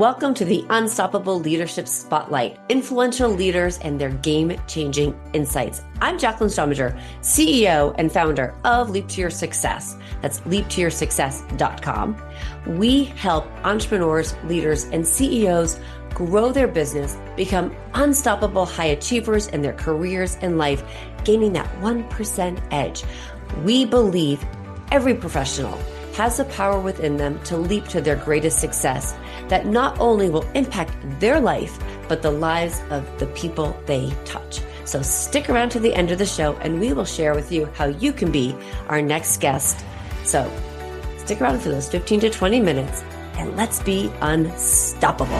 Welcome to the Unstoppable Leadership Spotlight, influential leaders and their game-changing insights. I'm Jaclyn, CEO and founder of Leap to Your Success. That's leaptoyoursuccess.com. We help entrepreneurs, leaders, and CEOs grow their business, become unstoppable high achievers in their careers and life, gaining that 1% edge. We believe every professional has the power within them to leap to their greatest success that not only will impact their life, but the lives of the people they touch. So stick around to the end of the show and we will share with you how you can be our next guest. So stick around for those 15 to 20 minutes and let's be unstoppable.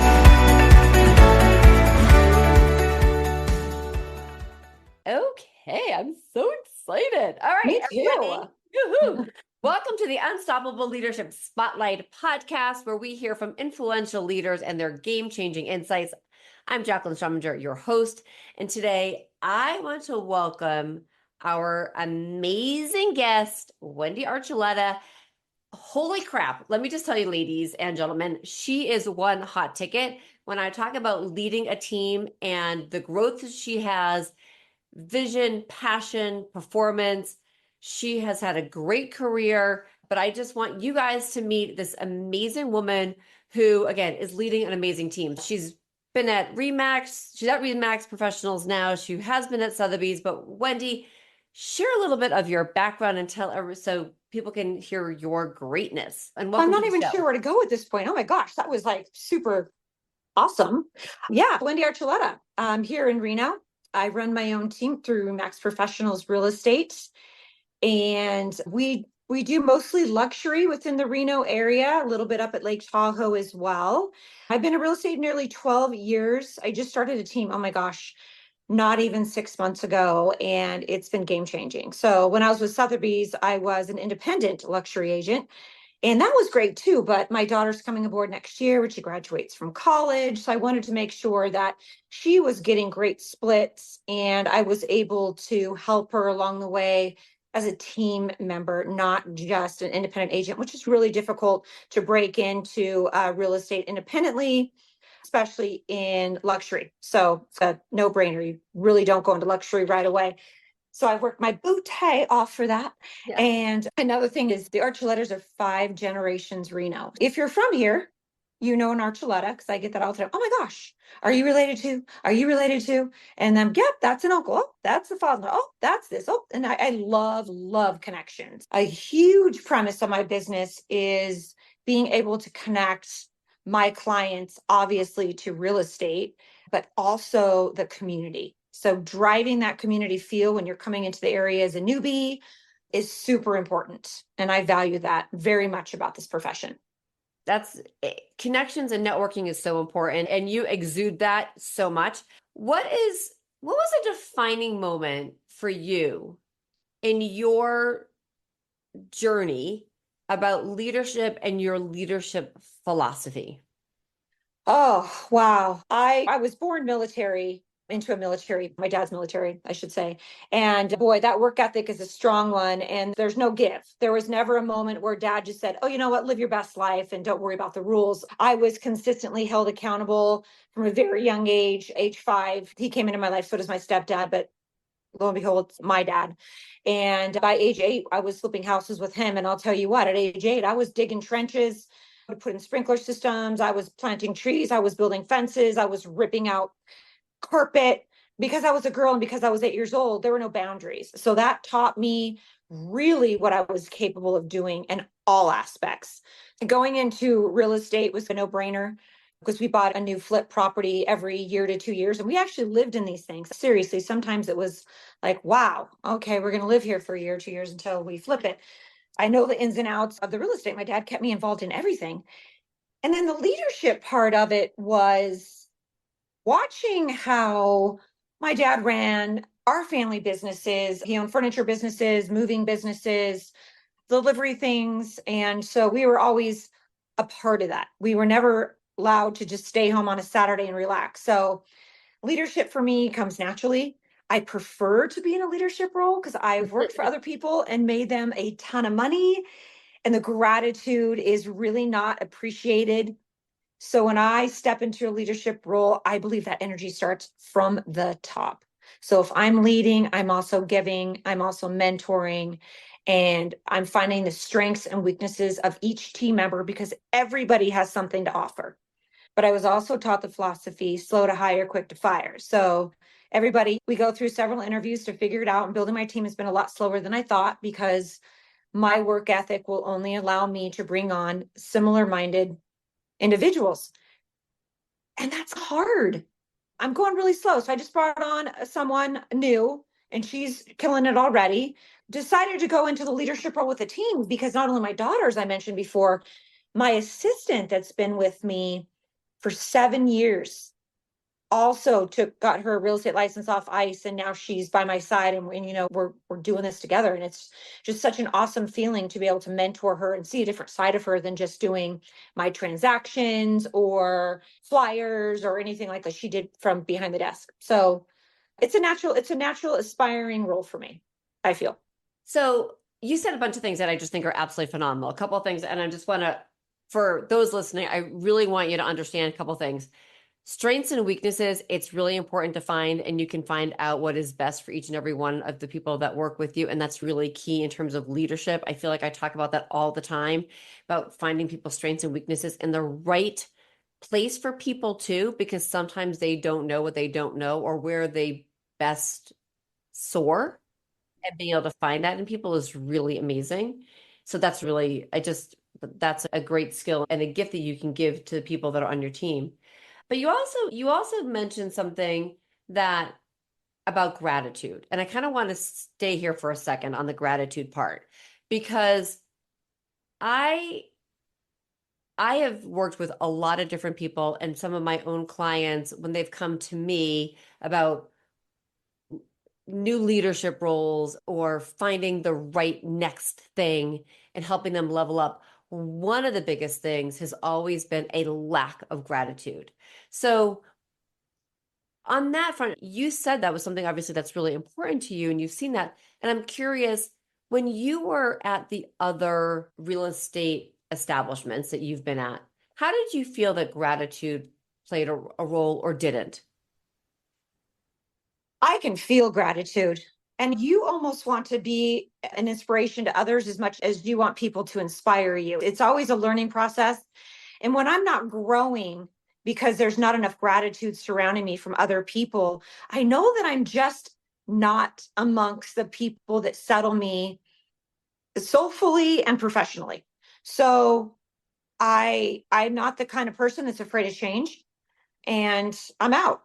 Okay, I'm so excited. All right, Me too. everybody. Woohoo. Welcome to the Unstoppable Leadership Spotlight podcast, where we hear from influential leaders and their game-changing insights. I'm Jaclyn, your host, and today I want to welcome our amazing guest, Wendi Archuleta. Holy crap. Let me just tell you, ladies and gentlemen, she is one hot ticket. When I talk about leading a team and the growth that she has, vision, passion, performance, she has had a great career, but I just want you guys to meet this amazing woman who, again, is leading an amazing team. She's been at Remax. She's at Remax Professionals now. She has been at Sotheby's. But Wendi, share a little bit of your background and tell so people can hear your greatness. And welcome I'm not to the even show. sure where to go at this point. Oh my gosh, that was like super awesome. Yeah, Wendi Archuleta. I'm here in Reno. I run my own team through Remax Professionals Real Estate. And we do mostly luxury within the Reno area, a little bit up at Lake Tahoe as well. I've been in real estate nearly 12 years. I just started a team, oh my gosh, not even 6 months ago, and it's been game changing. So when I was with Sotheby's, I was an independent luxury agent. And that was great too, but my daughter's coming aboard next year when she graduates from college. So I wanted to make sure that she was getting great splits and I was able to help her along the way as a team member, not just an independent agent, which is really difficult to break into real estate independently, especially in luxury. So it's a no-brainer. You really don't go into luxury right away. So I worked my bootay off for that. Yeah. And another thing is the Archuletas are 5 generations Reno. If you're from here, you know an Archuleta, because I get that all the time. Oh my gosh, are you related to? Are you related to? And then, yep, that's an uncle. Oh, that's the father. Oh, that's this. Oh, and I love connections. A huge premise of my business is being able to connect my clients, obviously, to real estate, but also the community. So driving that community feel when you're coming into the area as a newbie is super important. And I value that very much about this profession. That's connections and networking is so important. And you exude that so much. What was a defining moment for you in your journey about leadership and your leadership philosophy? Oh, wow. I was born into my dad's military, I should say. And boy, that work ethic is a strong one. And there's no give. There was never a moment where dad just said, oh, you know what, live your best life and don't worry about the rules. I was consistently held accountable from a very young age 5. He came into my life, so does my stepdad, but lo and behold, it's my dad. And by age 8, I was flipping houses with him. And I'll tell you what, at age 8, I was digging trenches. I would put in sprinkler systems. I was planting trees. I was building fences. I was ripping out carpet. Because I was a girl and because I was 8 years old, there were no boundaries. So that taught me really what I was capable of doing in all aspects. Going into real estate was a no-brainer because we bought a new flip property every year to 2 years. And we actually lived in these things. Seriously, sometimes it was like, wow, okay, we're going to live here for a year, 2 years until we flip it. I know the ins and outs of the real estate. My dad kept me involved in everything. And then the leadership part of it was watching how my dad ran our family businesses. He owned furniture businesses, moving businesses, delivery things. And so we were always a part of that. We were never allowed to just stay home on a Saturday and relax. So leadership for me comes naturally. I prefer to be in a leadership role because I've worked for other people and made them a ton of money. And the gratitude is really not appreciated So when I step into a leadership role, I believe that energy starts from the top. So if I'm leading, I'm also giving, I'm also mentoring, and I'm finding the strengths and weaknesses of each team member because everybody has something to offer. But I was also taught the philosophy, slow to hire, quick to fire. So everybody, we go through several interviews to figure it out. And building my team has been a lot slower than I thought because my work ethic will only allow me to bring on similar minded individuals. And that's hard. I'm going really slow. So I just brought on someone new and she's killing it already. Decided to go into the leadership role with the team because not only my daughters, I mentioned before, my assistant that's been with me for 7 years also got her real estate license off ice, and now she's by my side, and we're doing this together, and it's just such an awesome feeling to be able to mentor her and see a different side of her than just doing my transactions or flyers or anything like that she did from behind the desk. So it's a natural aspiring role for me, I feel. So you said a bunch of things that I just think are absolutely phenomenal. A couple of things, and I just want to, for those listening, I really want you to understand a couple of things. Strengths and weaknesses, it's really important to find, and you can find out what is best for each and every one of the people that work with you. And that's really key in terms of leadership. I feel like I talk about that all the time, about finding people's strengths and weaknesses in the right place for people too, because sometimes they don't know what they don't know or where they best soar, and being able to find that in people is really amazing. So that's really, that's a great skill and a gift that you can give to the people that are on your team. But you also mentioned something that about gratitude. And I kind of want to stay here for a second on the gratitude part because I I have worked with a lot of different people and some of my own clients when they've come to me about new leadership roles or finding the right next thing and helping them level up. One of the biggest things has always been a lack of gratitude. So on that front, you said that was something obviously that's really important to you and you've seen that. And I'm curious, when you were at the other real estate establishments that you've been at, how did you feel that gratitude played a role or didn't? I can feel gratitude. And you almost want to be an inspiration to others as much as you want people to inspire you. It's always a learning process. And when I'm not growing because there's not enough gratitude surrounding me from other people, I know that I'm just not amongst the people that settle me soulfully and professionally. So I'm not the kind of person that's afraid of change, and I'm out.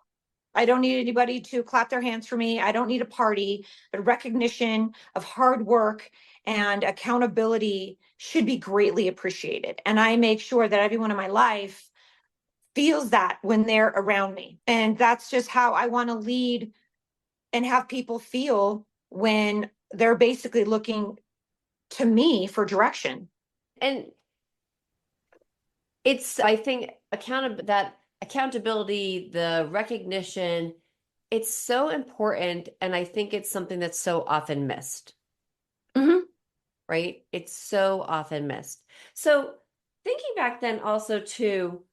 I don't need anybody to clap their hands for me. I don't need a party, but recognition of hard work and accountability should be greatly appreciated. And I make sure that everyone in my life feels that when they're around me. And that's just how I want to lead and have people feel when they're basically looking to me for direction. And I think, accountability, the recognition, it's so important. And I think it's something that's so often missed, Mhm. right? It's so often missed. So thinking back then also to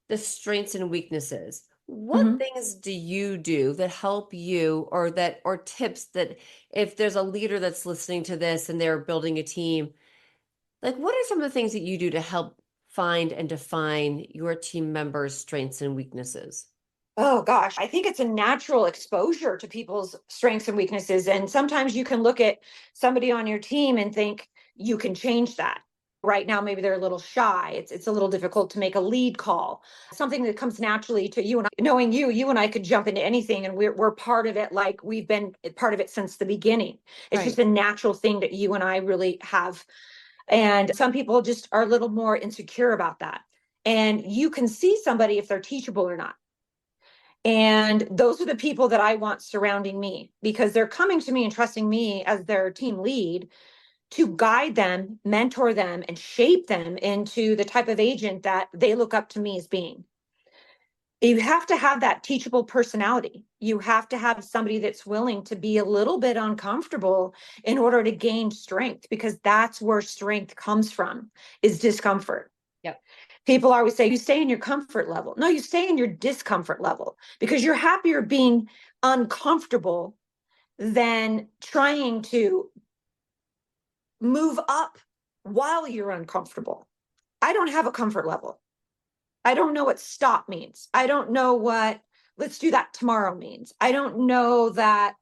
the strengths and weaknesses, what Mhm. things do you do that help you or tips that if there's a leader that's listening to this and they're building a team, like what are some of the things that you do to help find and define your team members' strengths and weaknesses? Oh gosh, I think it's a natural exposure to people's strengths and weaknesses. And sometimes you can look at somebody on your team and think you can change that. Right now, maybe they're a little shy. It's a little difficult to make a lead call. Something that comes naturally to you and I, knowing you and I could jump into anything and we're part of it like we've been part of it since the beginning. It's Right. just a natural thing that you and I really have. And some people just are a little more insecure about that. And you can see somebody if they're teachable or not. And those are the people that I want surrounding me because they're coming to me and trusting me as their team lead to guide them, mentor them, and shape them into the type of agent that they look up to me as being. You have to have that teachable personality. You have to have somebody that's willing to be a little bit uncomfortable in order to gain strength, because that's where strength comes from, is discomfort. Yep. People always say you stay in your comfort level. No, you stay in your discomfort level because you're happier being uncomfortable than trying to move up while you're uncomfortable. I don't have a comfort level. I don't know what stop means. I don't know what let's do that tomorrow means. I don't know that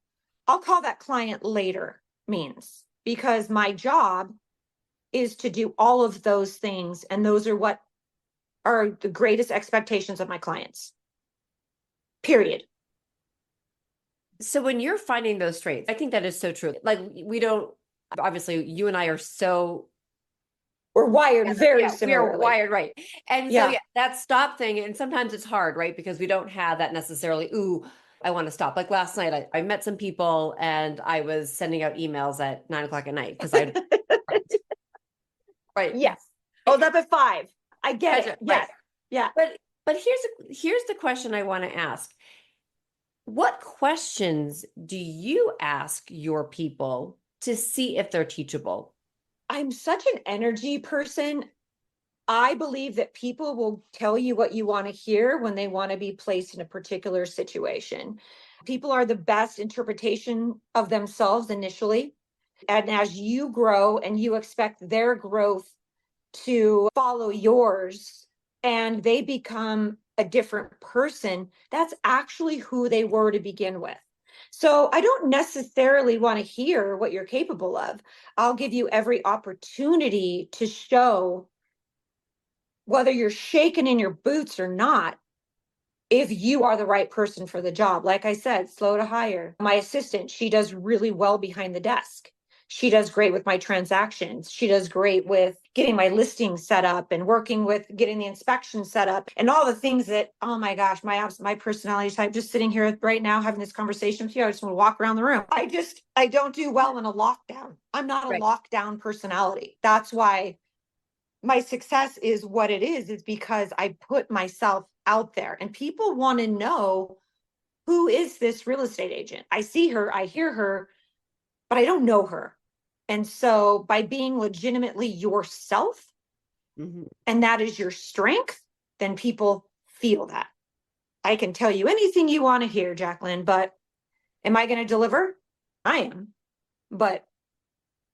I'll call that client later means, because my job is to do all of those things. And those are what are the greatest expectations of my clients. Period. So when you're finding those traits, I think that is so true. Like we don't, obviously you and I are so We're wired very yeah, we are similarly. wired, right. And so Yeah. yeah, that stop thing, and sometimes it's hard, right? Because we don't have that necessarily, ooh, I want to stop. Like last night, I met some people and I was sending out emails at 9 o'clock at night because I right. Yes. I was up at 5. I get it. Right. Yes. Yeah. But here's the question I want to ask. What questions do you ask your people to see if they're teachable? I'm such an energy person. I believe that people will tell you what you want to hear when they want to be placed in a particular situation. People are the best interpretation of themselves initially. And as you grow and you expect their growth to follow yours and they become a different person, that's actually who they were to begin with. So I don't necessarily want to hear what you're capable of. I'll give you every opportunity to show whether you're shaking in your boots or not, if you are the right person for the job. Like I said, slow to hire. My assistant, she does really well behind the desk. She does great with my transactions. She does great with getting my listing set up and working with getting the inspection set up and all the things that, oh my gosh, my personality type, just sitting here right now having this conversation with you. I just want to walk around the room. I don't do well in a lockdown. I'm not a Right. lockdown personality. That's why my success is what it is because I put myself out there and people want to know, who is this real estate agent? I see her, I hear her, but I don't know her. And so by being legitimately yourself, Mhm. and that is your strength, then people feel that. I can tell you anything you want to hear, Jaclyn, but am I going to deliver? I am. But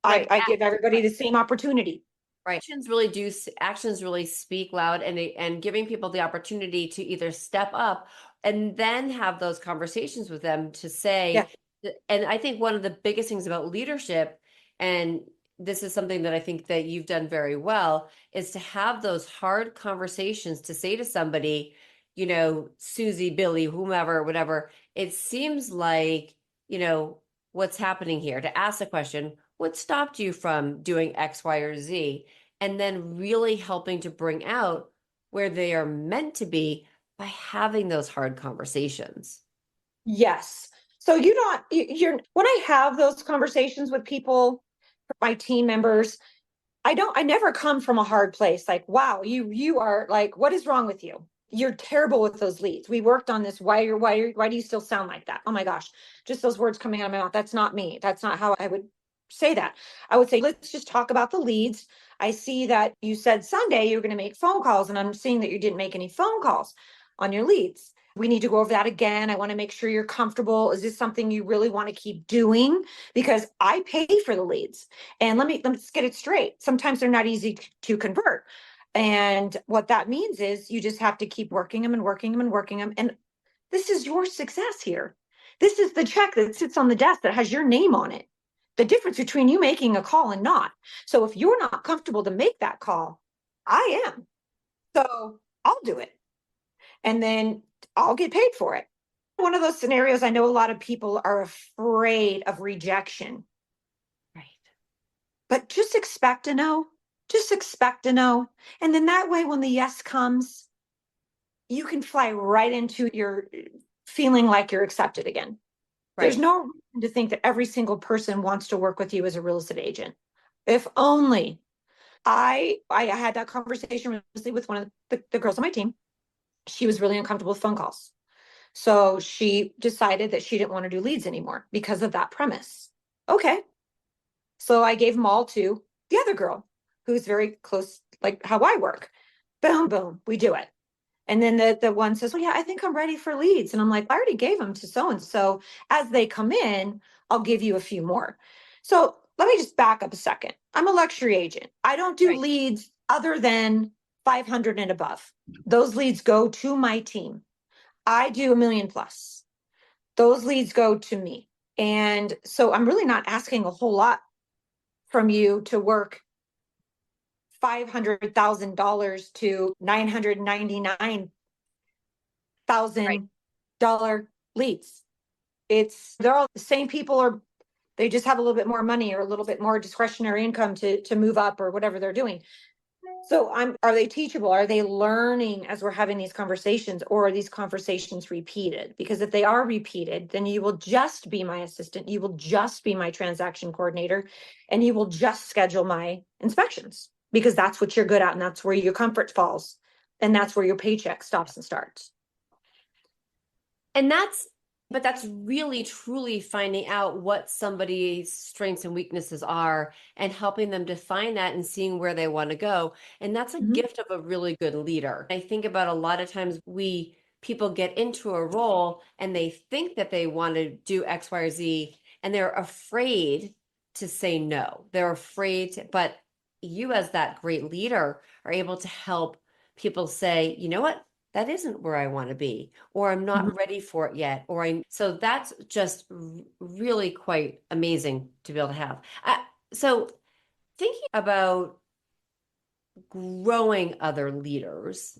Right. I give everybody the same opportunity. Right. Actions really speak loud, and giving people the opportunity to either step up and then have those conversations with them to Yeah. say, and I think one of the biggest things about leadership, and this is something that I think that you've done very well, is to have those hard conversations to say to somebody, Susie, Billy, whomever, whatever, it seems like, what's happening here, to ask the question, what stopped you from doing X, Y, or Z? And then really helping to bring out where they are meant to be by having those hard conversations. Yes. So you're when I have those conversations with people, my team members, I never come from a hard place. Like, wow, you are like, what is wrong with you? You're terrible with those leads. We worked on this. Why do you still sound like that? Oh my gosh, just those words coming out of my mouth. That's not me. That's not how I would say that. I would say, let's just talk about the leads. I see that you said Sunday you were going to make phone calls, and I'm seeing that you didn't make any phone calls on your leads. We need to go over that again. I want to make sure you're comfortable. Is this something you really want to keep doing? Because I pay for the leads. And let's get it straight. Sometimes they're not easy to convert. And what that means is you just have to keep working them and working them and working them. And this is your success here. This is the check that sits on the desk that has your name on it. The difference between you making a call and not. So if you're not comfortable to make that call, I am. So I'll do it. And then I'll get paid for it. One of those scenarios, I know a lot of people are afraid of rejection. Right. But just expect a no. Just expect a no. And then that way, when the yes comes, you can fly right into your feeling like you're accepted again. There's Right. no reason to think that every single person wants to work with you as a real estate agent. If only. I had that conversation recently with one of the girls on my team. She was really uncomfortable with phone calls. So she decided that she didn't want to do leads anymore because of that premise. Okay. So I gave them all to the other girl who's very close, like how I work. Boom, boom, we do it. And then the one says, well, yeah, I think I'm ready for leads. And I'm like, I already gave them to so-and-so. As they come in, I'll give you a few more. So let me just back up a second. I'm a luxury agent. I don't do Right. leads other than 500 and above. Those leads go to my team. I do 1 million plus. Those leads go to me. And so I'm really not asking a whole lot from you to work $500,000 to $999,000 leads. They're all the same people, or they just have a little bit more money or a little bit more discretionary income to move up or whatever they're doing. So are they teachable? Are they learning as we're having these conversations, or are these conversations repeated? Because if they are repeated, then you will just be my assistant. You will just be my transaction coordinator, and you will just schedule my inspections because that's what you're good at. And that's where your comfort falls. And that's where your paycheck stops and starts. And but that's really truly finding out what somebody's strengths and weaknesses are and helping them define that and seeing where they want to go. And that's a gift of a really good leader. I think about a lot of times people get into a role and they think that they want to do X, Y, or Z, and they're afraid to say no. They're afraid to, but you as that great leader are able to help people say, you know what? That isn't where I want to be, or I'm not ready for it yet, so that's just really quite amazing to be able to have. So thinking about growing other leaders,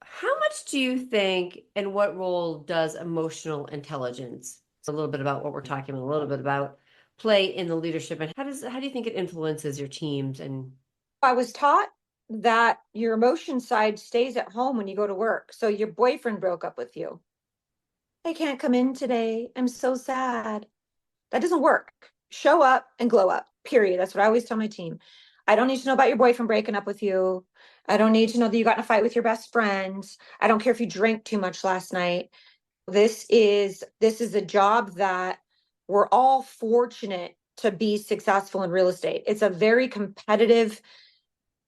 how much do you think, and what role does emotional intelligence, a little bit about what we're talking about, a little bit about play in the leadership, and how do you think it influences your teams? And I was taught that your emotion side stays at home when you go to work. So your boyfriend broke up with you. I can't come in today. I'm so sad. That doesn't work. Show up and glow up, period. That's what I always tell my team. I don't need to know about your boyfriend breaking up with you. I don't need to know that you got in a fight with your best friend. I don't care if you drank too much last night. This is a job that we're all fortunate to be successful in real estate. It's a very competitive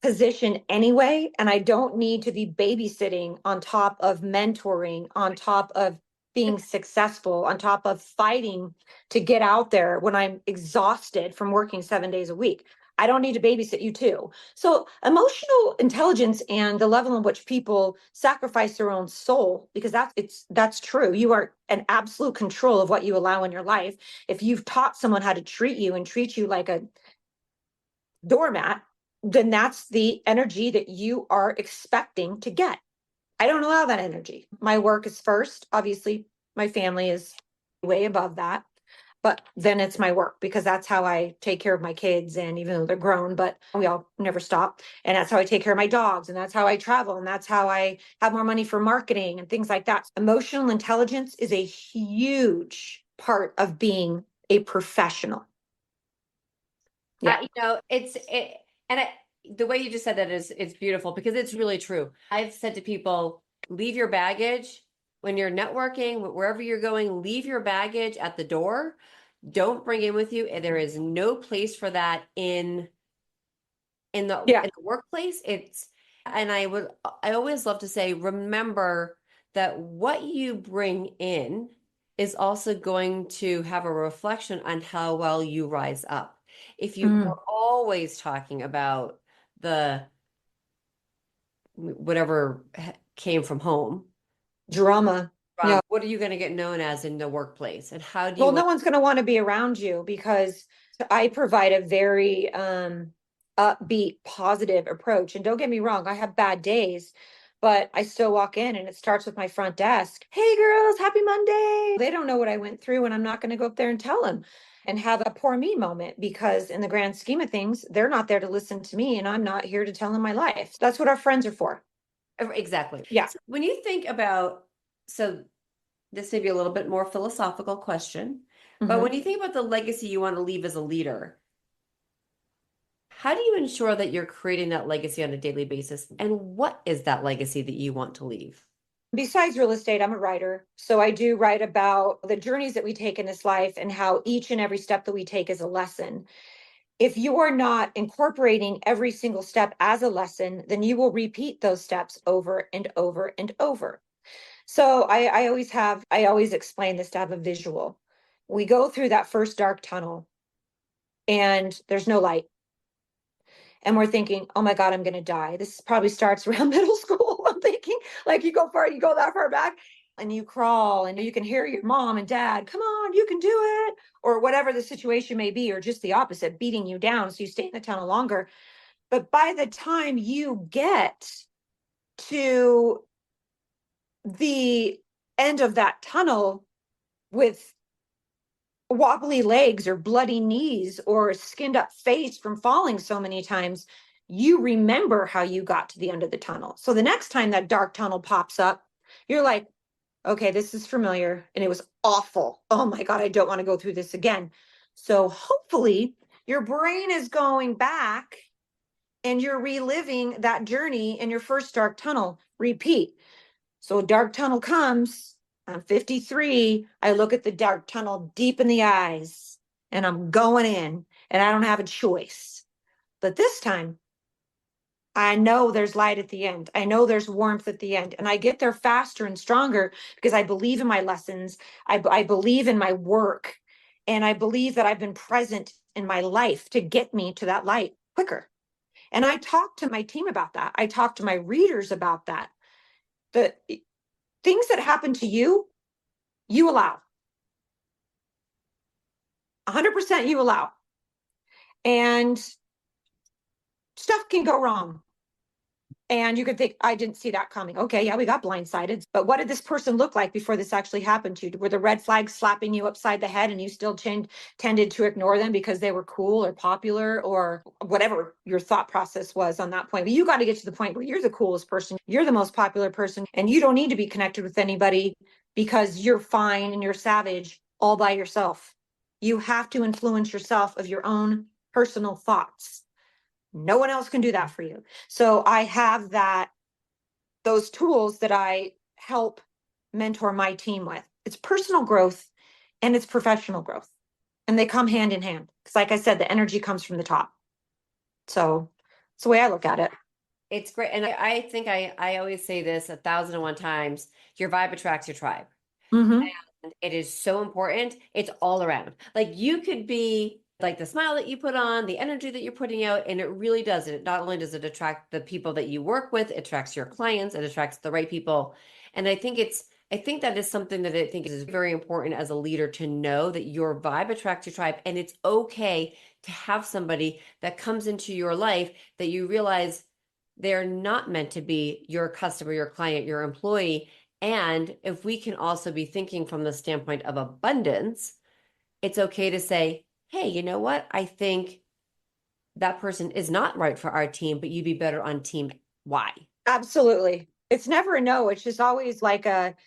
position anyway, and I don't need to be babysitting on top of mentoring, on top of being successful, on top of fighting to get out there when I'm exhausted from working 7 days a week. I don't need to babysit you too. So emotional intelligence and the level in which people sacrifice their own soul, because that's true. You are in absolute control of what you allow in your life. If you've taught someone how to treat you and treat you like a doormat, then that's the energy that you are expecting to get. I don't allow that energy. My work is first. Obviously, my family is way above that. But then it's my work because that's how I take care of my kids. And even though they're grown, but we all never stop. And that's how I take care of my dogs. And that's how I travel. And that's how I have more money for marketing and things like that. Emotional intelligence is a huge part of being a professional. Yeah. The way you just said that it's beautiful because it's really true. I've said to people, leave your baggage when you're networking, wherever you're going, leave your baggage at the door. Don't bring it with you. And there is no place for that in the workplace. I always love to say, remember that what you bring in is also going to have a reflection on how well you rise up. If you are always talking about the whatever came from home Drama. No. what are you going to get known as in the workplace, and how do you Well, no one's going to want to be around you because I provide a very upbeat, positive approach. And don't get me wrong, I have bad days, but I still walk in and it starts with my front desk. Hey, girls, happy Monday. They don't know what I went through, and I'm not going to go up there and tell them and have a poor me moment because, in the grand scheme of things, they're not there to listen to me, and I'm not here to tell them my life. That's what our friends are for. exactly? Yeah. So when you think about, so this may be a little bit more philosophical question, but when you think about the legacy you want to leave as a leader, how do you ensure that you're creating that legacy on a daily basis? And what is that legacy that you want to leave? Besides real estate, I'm a writer. So I do write about the journeys that we take in this life and how each and every step that we take is a lesson. If you are not incorporating every single step as a lesson, then you will repeat those steps over and over and over. So I always explain this to have a visual. We go through that first dark tunnel and there's no light. And we're thinking, oh my God, I'm going to die. This probably starts around middle school. I'm thinking, like, you go that far back and you crawl and you can hear your mom and dad, come on, you can do it. Or whatever the situation may be, or just the opposite, beating you down. So you stay in the tunnel longer. But by the time you get to the end of that tunnel with wobbly legs or bloody knees or a skinned up face from falling so many times, you remember how you got to the end of the tunnel. So the next time that dark tunnel pops up, you're like, okay, this is familiar and it was awful. Oh my God, I don't want to go through this again. So hopefully your brain is going back and you're reliving that journey in your first dark tunnel. Repeat. So a dark tunnel comes, I'm 53. I look at the dark tunnel deep in the eyes and I'm going in and I don't have a choice. But this time, I know there's light at the end. I know there's warmth at the end. And I get there faster and stronger because I believe in my lessons. I believe in my work. And I believe that I've been present in my life to get me to that light quicker. And I talk to my team about that. I talk to my readers about that. The things that happen to you, you allow. 100% you allow. And stuff can go wrong. And you could think, I didn't see that coming. Okay, yeah, we got blindsided. But what did this person look like before this actually happened to you? Were the red flags slapping you upside the head and you still tended to ignore them because they were cool or popular or whatever your thought process was on that point? But you got to get to the point where you're the coolest person, you're the most popular person, and you don't need to be connected with anybody because you're fine and you're savage all by yourself. You have to influence yourself of your own personal thoughts. No one else can do that for you. So I have those tools that I help mentor my team with. It's personal growth and it's professional growth. And they come hand in hand. Because like I said, the energy comes from the top. So it's the way I look at it. It's great. And I think I always say this 1,001 times, your vibe attracts your tribe. Mm-hmm. And it is so important. It's all around. Like you could be like the smile that you put on, the energy that you're putting out, and it really does it. Not only does it attract the people that you work with, it attracts your clients, it attracts the right people. And I think that is something that I think is very important as a leader to know that your vibe attracts your tribe. And it's okay to have somebody that comes into your life that you realize they're not meant to be your customer, your client, your employee. And if we can also be thinking from the standpoint of abundance, it's okay to say, hey, you know what? I think that person is not right for our team, but you'd be better on team Y. Absolutely. It's never a no. It's just always like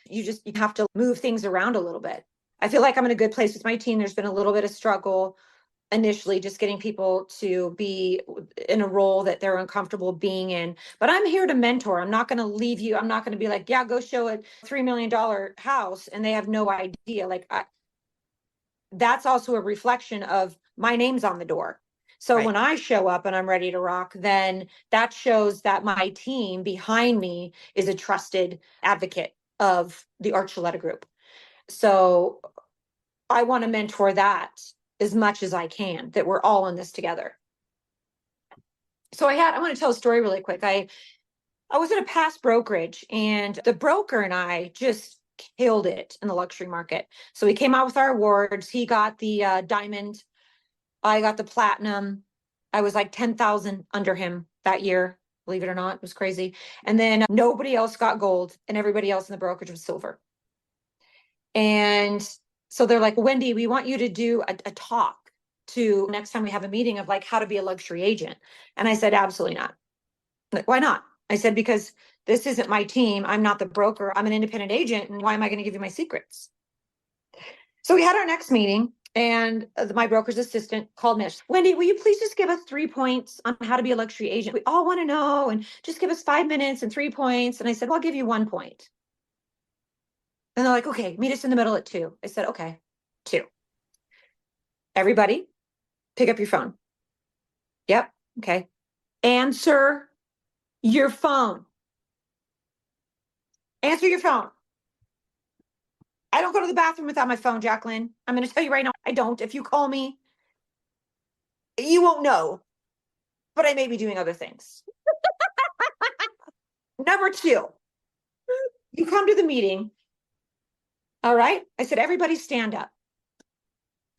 you have to move things around a little bit. I feel like I'm in a good place with my team. There's been a little bit of struggle initially, just getting people to be in a role that they're uncomfortable being in. But I'm here to mentor. I'm not going to leave you. I'm not going to be like, yeah, go show a $3 million house. And they have no idea. That's also a reflection of my name's on the door. So Right. when I show up and I'm ready to rock, then that shows that my team behind me is a trusted advocate of the Archuleta group. So I want to mentor that as much as I can, that we're all in this together. So I want to tell a story really quick. I was in a past brokerage and the broker and I just killed it in the luxury market. So we came out with our awards. He got the diamond. I got the platinum. I was like 10,000 under him that year. Believe it or not, it was crazy. And then nobody else got gold and everybody else in the brokerage was silver. And so they're like, Wendi, we want you to do a talk to next time we have a meeting of like how to be a luxury agent. And I said, absolutely not. Like, why not? I said, because this isn't my team. I'm not the broker. I'm an independent agent. And why am I going to give you my secrets? So we had our next meeting and my broker's assistant called me. Wendi, will you please just give us 3 points on how to be a luxury agent? We all want to know and just give us 5 minutes and 3 points. And I said, well, I'll give you 1 point. And they're like, okay, meet us in the middle at 2. I said, okay, 2. Everybody pick up your phone. Yep. Okay. Answer your phone. Answer your phone. I don't go to the bathroom without my phone, Jaclyn. I'm going to tell you right now, I don't. If you call me, you won't know, but I may be doing other things. Number two, you come to the meeting. All right. I said, everybody stand up.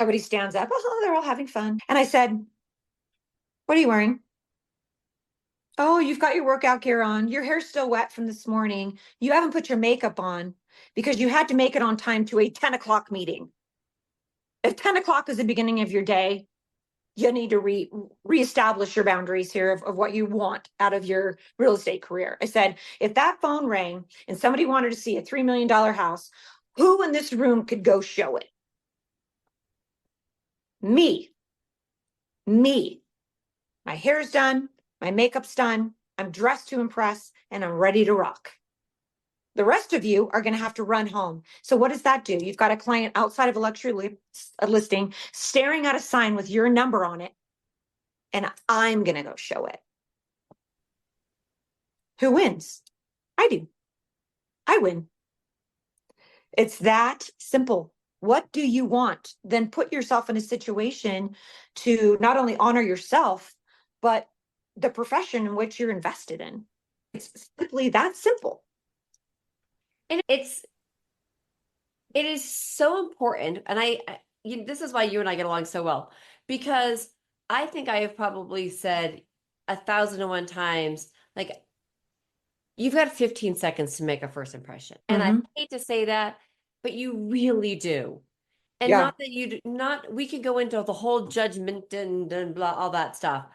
Everybody stands up. Oh, they're all having fun. And I said, what are you wearing? Oh, you've got your workout gear on. Your hair's still wet from this morning. You haven't put your makeup on because you had to make it on time to a 10 o'clock meeting. If 10 o'clock is the beginning of your day, you need to reestablish your boundaries here of what you want out of your real estate career. I said, if that phone rang and somebody wanted to see a $3 million house, who in this room could go show it? Me. My hair's done. My makeup's done. I'm dressed to impress and I'm ready to rock. The rest of you are going to have to run home. So what does that do? You've got a client outside of a luxury listing staring at a sign with your number on it. And I'm going to go show it. Who wins? I do. I win. It's that simple. What do you want? Then put yourself in a situation to not only honor yourself, but the profession in which you're invested in. It's simply that simple. And it is so important. And this is why you and I get along so well, because I think I have probably said 1,001 times, like, you've got 15 seconds to make a first impression. And I hate to say that, but you really do. And Yeah. not that we could go into the whole judgment and blah, all that stuff.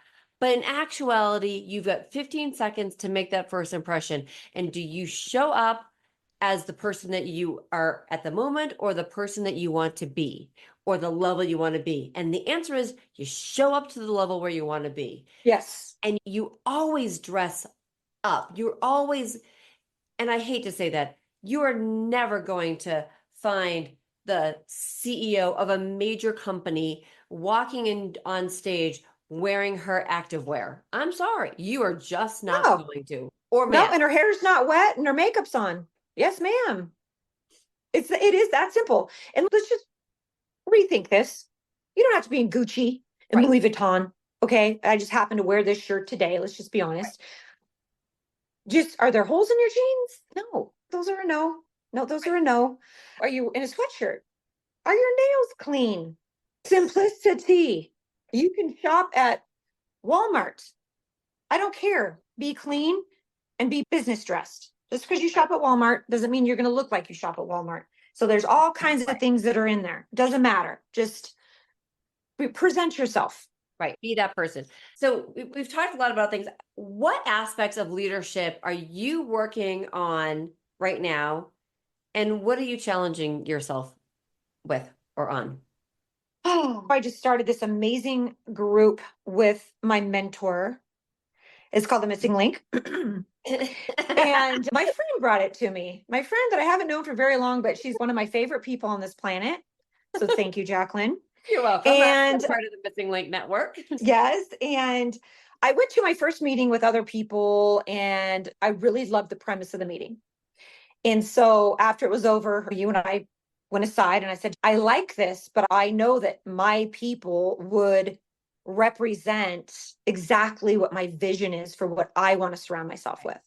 But in actuality, you've got 15 seconds to make that first impression. And do you show up as the person that you are at the moment, or the person that you want to be, or the level you want to be? And the answer is you show up to the level where you want to be. Yes. And you always dress up. You're always, and I hate to say that, you are never going to find the CEO of a major company walking in on stage wearing her activewear. I'm sorry, you are just not going to. Or no, man. and her hair's not wet and her makeup's on. Yes, ma'am. It is that simple. And let's just rethink this. You don't have to be in Gucci and Louis Vuitton. Okay. I just happen to wear this shirt today. Let's just be honest. Just, are there holes in your jeans? No, those are a no. No, those are a no. Are you in a sweatshirt? Are your nails clean? Simplicity. You can shop at Walmart. I don't care. Be clean and be business dressed. Just because you shop at Walmart doesn't mean you're going to look like you shop at Walmart. So there's all kinds of things that are in there. Doesn't matter. Just present yourself. Right. Be that person. So we've talked a lot about things. What aspects of leadership are you working on right now? And what are you challenging yourself with or on? Oh, I just started this amazing group with my mentor. It's called The Missing Link. And my friend brought it to me. My friend that I haven't known for very long, but she's one of my favorite people on this planet. So thank you, Jaclyn. You're welcome. And I'm part of the Missing Link Network. Yes. And I went to my first meeting with other people and I really loved the premise of the meeting. And so after it was over, you and I went aside and I said, I like this, but I know that my people would represent exactly what my vision is for what I want to surround myself with.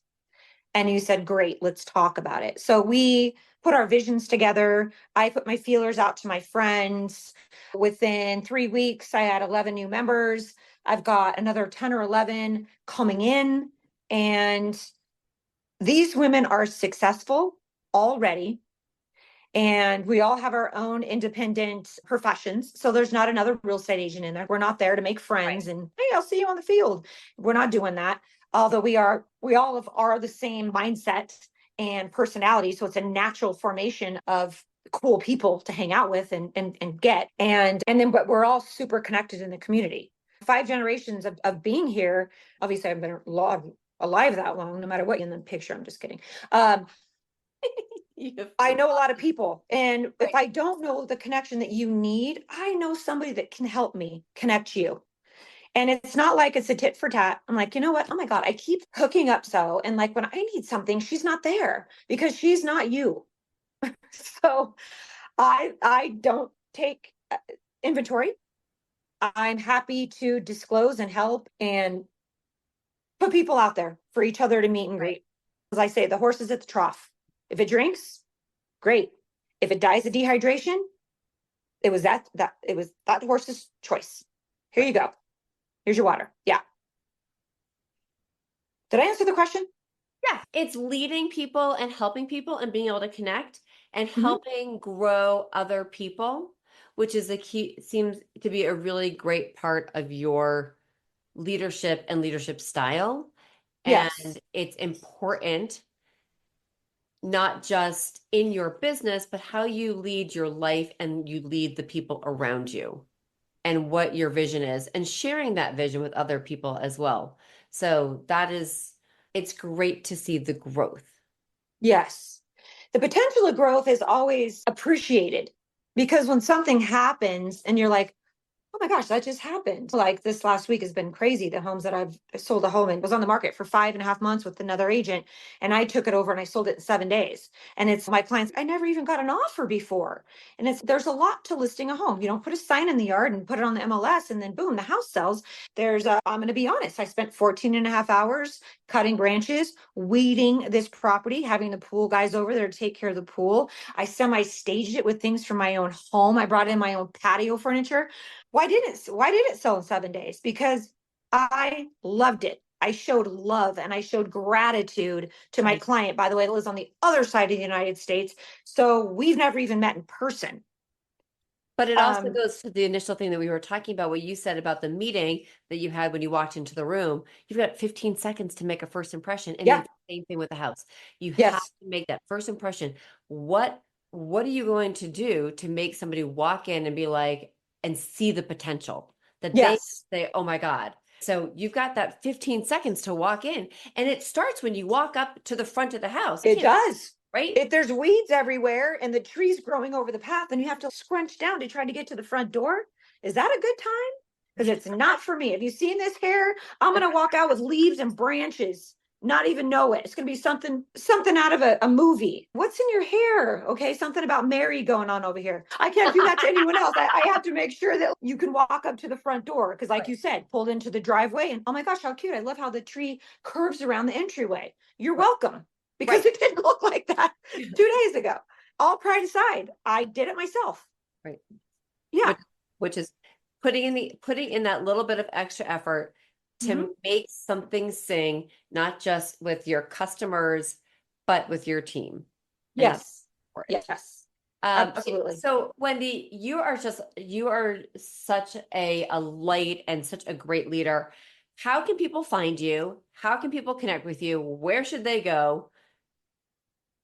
And you said, great, let's talk about it. So we put our visions together. I put my feelers out to my friends. Within 3 weeks, I had 11 new members. I've got another 10 or 11 coming in. And these women are successful already. And we all have our own independent professions. So there's not another real estate agent in there. We're not there to make friends and, hey, I'll see you on the field. We're not doing that. Although we all are the same mindset and personality. So it's a natural formation of cool people to hang out with and get. And then, but we're all super connected in the community. 5 generations of being here. Obviously, I've been alive that long, no matter what in the picture. I'm just kidding. I know a lot of people, and if I don't know the connection that you need, I know somebody that can help me connect you. And it's not like it's a tit for tat. I'm like, you know what? Oh my God, I keep hooking up so. And like when I need something, she's not there because she's not you. So I don't take inventory. I'm happy to disclose and help and put people out there for each other to meet and greet. As I say, the horse is at the trough. If it drinks, great. If it dies of dehydration, it was that horse's choice. Here you go. Here's your water. Yeah. Did I answer the question? Yeah, it's leading people and helping people and being able to connect and Mhm. helping grow other people, which is a key, seems to be a really great part of your leadership and leadership style. And Yes. it's important not just in your business, but how you lead your life and you lead the people around you and what your vision is and sharing that vision with other people as well. So it's great to see the growth. Yes. The potential of growth is always appreciated because when something happens and you're like, oh my gosh, that just happened. Like this last week has been crazy. The homes that I've sold a home in was on the market for 5.5 months with another agent. And I took it over and I sold it in 7 days. And it's my clients, I never even got an offer before. And there's a lot to listing a home. You don't put a sign in the yard and put it on the MLS and then boom, the house sells. I'm going to be honest, I spent 14 and a half hours cutting branches, weeding this property, having the pool guys over there to take care of the pool. I semi-staged it with things from my own home. I brought in my own patio furniture. Why did it sell in 7 days? Because I loved it. I showed love and I showed gratitude to my Right. client, by the way, that lives on the other side of the United States. So we've never even met in person. But it also Um, goes to the initial thing that we were talking about, what you said about the meeting that you had when you walked into the room. You've got 15 seconds to make a first impression. And then yeah, same thing with the house. You have yes, to make that first impression. What are you going to do to make somebody walk in and be like, and see the potential that they yes, say, oh my God. So you've got that 15 seconds to walk in. And it starts when you walk up to the front of the house. it does. Right? If there's weeds everywhere and the trees growing over the path and you have to scrunch down to try to get to the front door, is that a good time? Because it's not for me. Have you seen this hair? I'm going to walk out with leaves and branches, not even know it. It's going to be something out of a movie. What's in your hair? Okay, something about Mary going on over here. I can't do that to anyone else. I have to make sure that you can walk up to the front door because, like Right. you said, pulled into the driveway and oh my gosh, how cute! I love how the tree curves around the entryway. You're Right. welcome because Right. it didn't look like that 2 days ago. All pride aside, I did it myself. Right. Yeah. Which is putting in that little bit of extra effort Mhm. to make something sing, not just with your customers, but with your team. And that's Yes. important. Yes. Okay, Absolutely. so Wendi, you are such a light and such a great leader. How can people find you? How can people connect with you? Where should they go?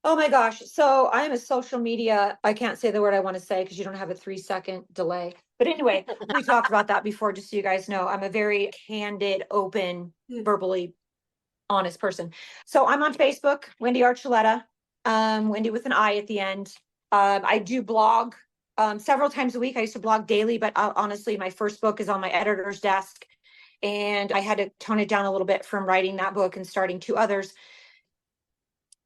Oh my gosh. So I am a social media. I can't say the word I want to say because you don't have a 3 second delay. But anyway, we talked about that before, just so you guys know. I'm a very candid, open, verbally honest person. So I'm on Facebook, Wendi Archuleta, Wendi with an I at the end. I do blog several times a week. I used to blog daily, but honestly, my first book is on my editor's desk. And I had to tone it down a little bit from writing that book and starting two others.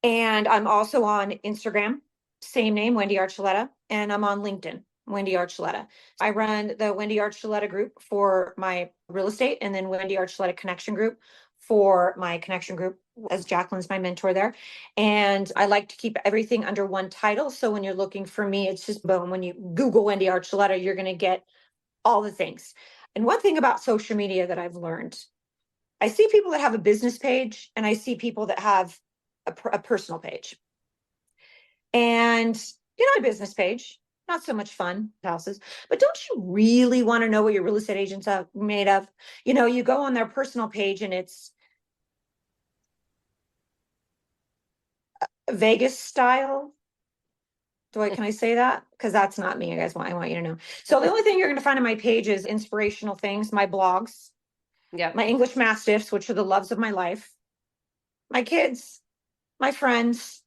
And I'm also on Instagram, same name, Wendi Archuleta, and I'm on LinkedIn, Wendi Archuleta. I run the Wendi Archuleta group for my real estate and then Wendi Archuleta connection group for my connection group, as Jaclyn's my mentor there. And I like to keep everything under one title. So when you're looking for me, it's just boom. When you Google Wendi Archuleta, you're going to get all the things. And one thing about social media that I've learned, I see people that have a business page and I see people that have a personal page. And a business page, not so much fun houses, but don't you really want to know what your real estate agents are made of? You go on their personal page and it's Vegas style. Can I say that? Because that's not me, guys. I want you to know. So the only thing you're going to find on my page is inspirational things, my blogs, Yep. my English mastiffs, which are the loves of my life, my kids, my friends,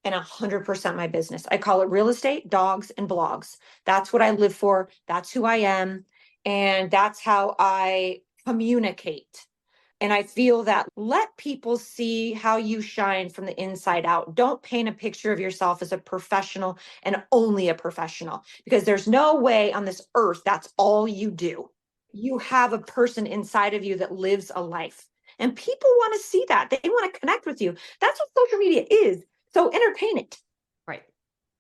and 100% my business. I call it real estate, dogs, and blogs. That's what I live for. That's who I am. And that's how I communicate. And I feel that let people see how you shine from the inside out. Don't paint a picture of yourself as a professional and only a professional, because there's no way on this earth that's all you do. You have a person inside of you that lives a life, and people want to see that. They want to connect with you. That's what social media is. So entertain it. Right.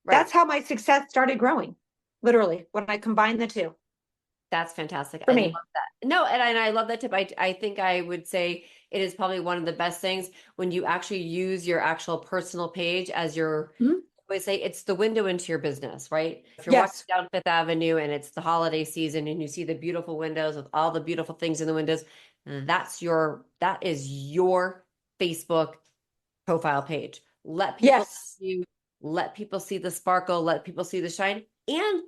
That's how my success started growing, literally, when I combined the two. That's fantastic. For I me. love that. No, and I love that tip. I think I would say it is probably one of the best things when you actually use your actual personal page as your, I always say it's the window into your business, right? If you're walking down Fifth Avenue and it's the holiday season and you see the beautiful windows with all the beautiful things in the windows, that is your Facebook profile page. Let people see you, let people see the sparkle, let people see the shine, and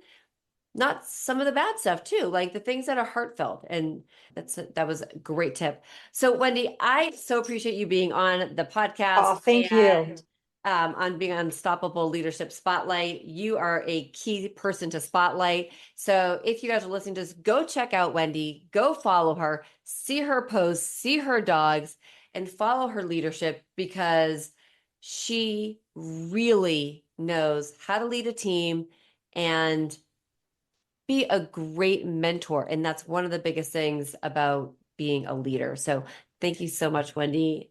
not some of the bad stuff too, like the things that are heartfelt. And that was a great tip. So Wendi, I so appreciate you being on the podcast. Oh, thank you. On being Unstoppable Leadership Spotlight. You are a key person to spotlight. So if you guys are listening, just go check out Wendi, go follow her, see her posts, see her dogs, and follow her leadership, because she really knows how to lead a team and be a great mentor. And that's one of the biggest things about being a leader. So thank you so much, Wendi.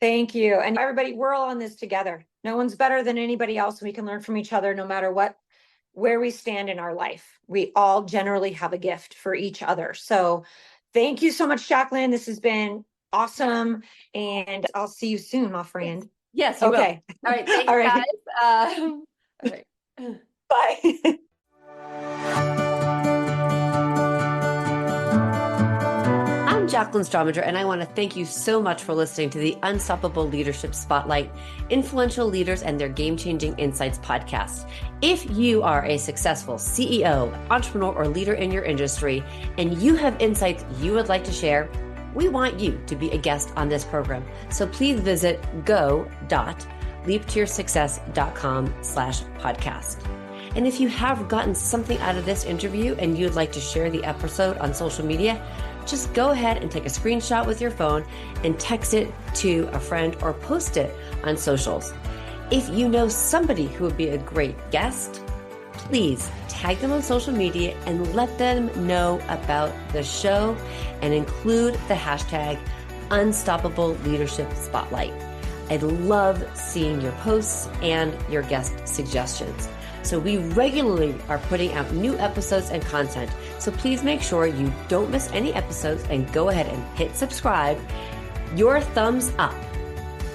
Thank you. And everybody, we're all on this together. No one's better than anybody else. We can learn from each other no matter where we stand in our life. We all generally have a gift for each other. So thank you so much, Jaclyn. This has been awesome. And I'll see you soon, my friend. Yes, you will. All right. Thanks, all right. guys. All right. Bye. I'm Jaclyn Strominger, and I want to thank you so much for listening to the Unstoppable Leadership Spotlight, Influential Leaders and Their Game-Changing Insights podcast. If you are a successful CEO, entrepreneur, or leader in your industry, and you have insights you would like to share, we want you to be a guest on this program. So please visit go.leaptoyoursuccess.com/podcast. And if you have gotten something out of this interview and you'd like to share the episode on social media, just go ahead and take a screenshot with your phone and text it to a friend or post it on socials. If you know somebody who would be a great guest, please tag them on social media and let them know about the show and include the hashtag Unstoppable Leadership Spotlight. I love seeing your posts and your guest suggestions. So we regularly are putting out new episodes and content. So please make sure you don't miss any episodes and go ahead and hit subscribe. Your thumbs up,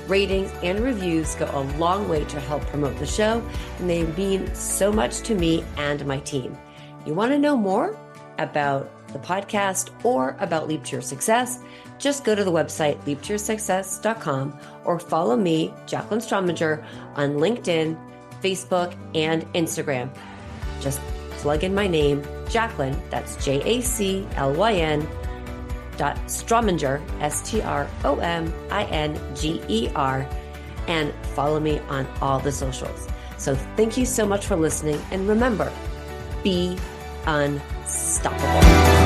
ratings, and reviews go a long way to help promote the show, and they mean so much to me and my team. You want to know more about the podcast or about Leap to Your Success? Just go to the website leaptoyoursuccess.com or follow me, Jaclyn Strominger, on LinkedIn, Facebook, and Instagram. Just plug in my name, Jaclyn, that's Jaclyn .Strominger, Strominger, and follow me on all the socials. So thank you so much for listening, and remember, be unstoppable.